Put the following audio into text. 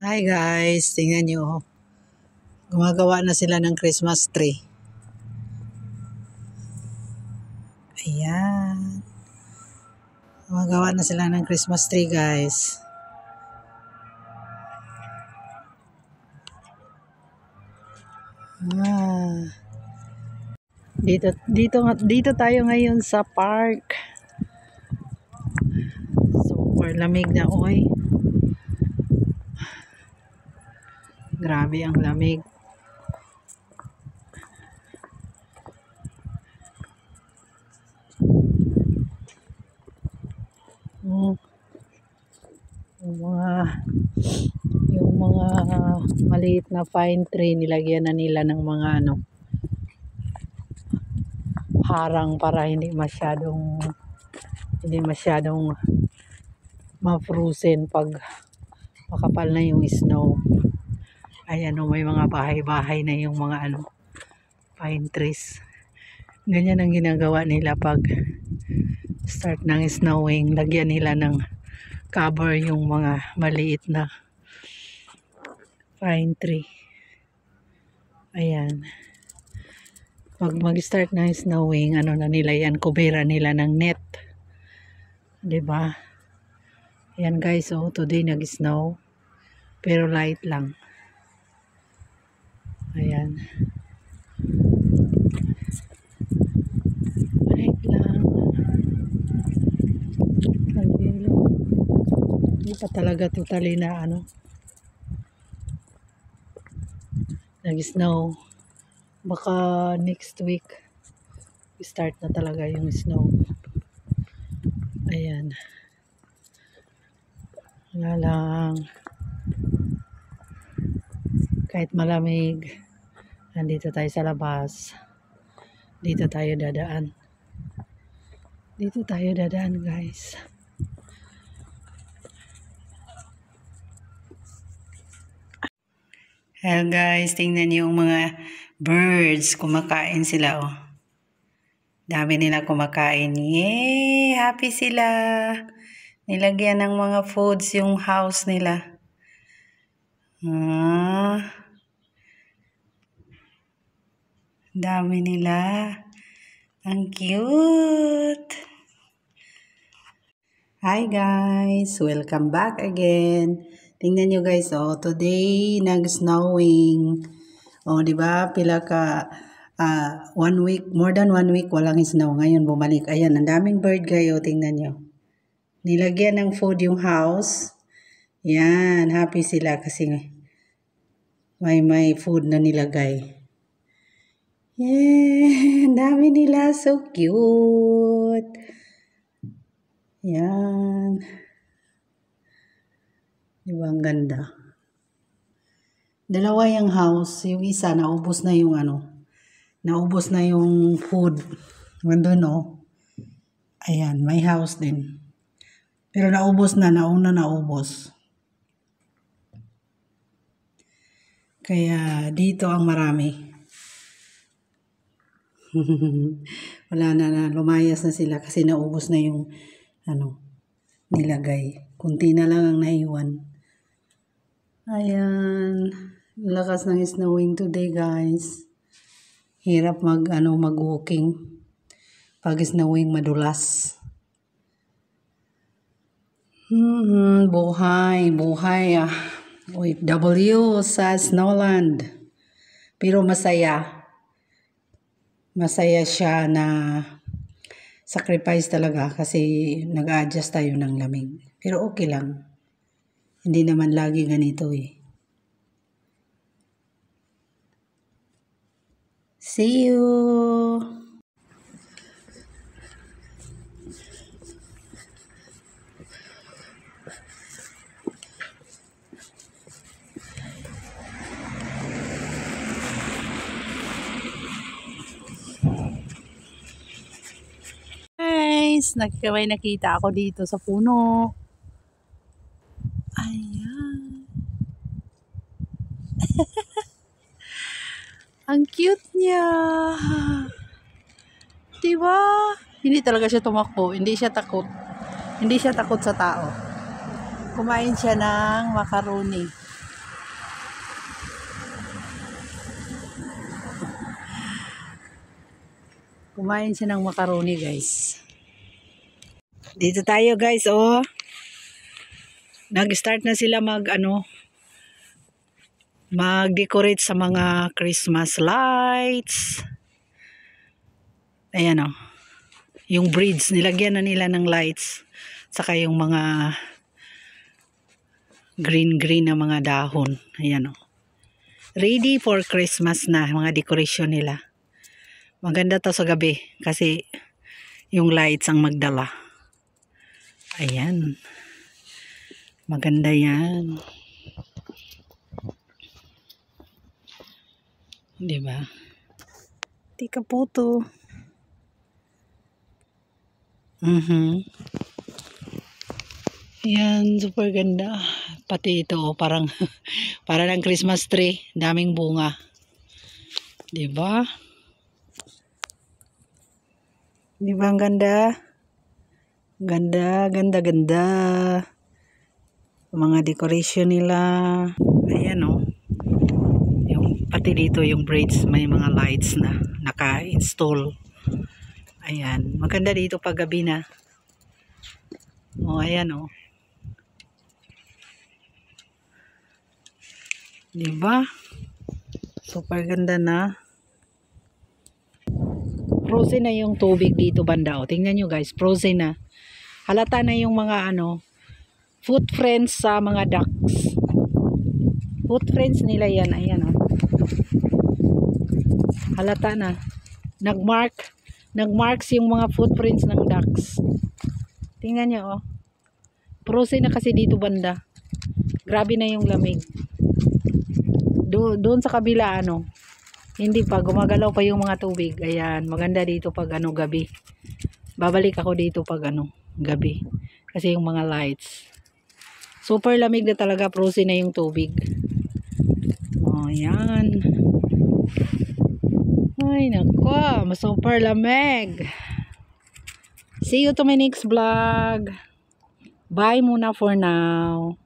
Hi guys, tingnan nyo. Gumagawa na sila ng Christmas tree. Ayan. Gumagawa na sila ng Christmas tree guys. Dito tayo ngayon sa park. Super lamig na oy. Grabe ang lamig. Yung mga maliit na pine tree, nilagyan na nila ng mga harang para hindi masyadong ma-frozen pag makapal na yung snow. Ayan may mga bahay-bahay na yung mga pine trees. Ganyan ang ginagawa nila pag start ng snowing. Lagyan nila ng cover yung mga maliit na pine tree. Ayan. Pag mag-start ng snowing, na nila yan, kubera nila ng net. 'Di ba? Ayan guys, today nag-snow. Pero light lang. Ayan. Light lang. Hindi pa talaga totally na nag-snow. Baka next week start na talaga yung snow. Ayan. Wala lang. Kahit malamig, nandito tayo sa labas. Dito tayo dadaan. Guys. Hello guys, tingnan niyo yung mga birds. Kumakain sila Dami nila kumakain. Yay! Happy sila. Nilagyan ng mga foods yung house nila. Dami nila. Ang cute. Hi guys, welcome back again. Tingnan nyo guys, today nag-snowing. Di ba? Pila ka 1 week, more than 1 week walang snow. Ngayon bumalik. Ayan, ang daming bird kayo. Tingnan nyo. Nilagyan ng food yung house. Yan, happy sila kasi may food na nilagay. Yeah, ang dami nila. So cute. Yan. Diba ang ganda? Dalawa yung house. Yung isa, naubos na yung naubos na yung food. Nandun Ayan, may house din. Pero naubos na, nauna naubos. Kaya dito ang marami. Wala na, lumayas na sila kasi naubos na yung nilagay. Kunti na lang ang naiwan. Ayan, lakas ng snowing today guys. Hirap mag-walking. Pag snowing madulas. Buhay OFW sa Snowland. Pero masaya. Masaya siya na sacrifice talaga kasi nag-a-adjust tayo ng lamig. Pero okay lang. Hindi naman lagi ganito See you! Guys, may nakita ako dito sa puno. Ayan. Ang cute niya. Diba? Hindi talaga siya tumakbo. Hindi siya takot. Hindi siya takot sa tao. Kumain siya ng macaroni. Kumain siya ng macaroni, guys. Dito tayo, guys, oh. Nag-start na sila mag-decorate sa mga Christmas lights. Ayan, oh. Yung bridge, nilagyan na nila ng lights. Saka yung mga green na mga dahon. Ayan, oh. Ready for Christmas na, mga decoration nila. Maganda to sa gabi kasi yung lights ang magdala. Ayan. Maganda yan. Diba? Tika puto. Yan, super ganda. Pati ito, parang para ng Christmas tree, daming bunga. 'Di ba? 'Di ba ang ganda? Ganda. Mga decoration nila. Ayan, oh. Yung pati dito yung bridge, may mga lights na naka-install. Ayan, maganda dito pag gabi na. Oh, ayan, oh. Diba? Super ganda na. Frozen na yung tubig dito banda, oh. Tingnan nyo, guys, frozen na. Halata na yung mga footprints sa mga ducks. Footprints nila yan, ayan, oh. Halata na. Nagmarks yung mga footprints ng ducks. Tingnan nyo, oh. Frozen na kasi dito banda. Grabe na yung lamig. Doon sa kabila, hindi pa, gumagalaw pa yung mga tubig. Ayan, maganda dito pag gabi. Babalik ako dito pag gabi. Kasi yung mga lights. Super lamig na talaga, frozen na yung tubig. Oh, ayan. Ay, nako, super lamig. See you to my next vlog. Bye muna for now.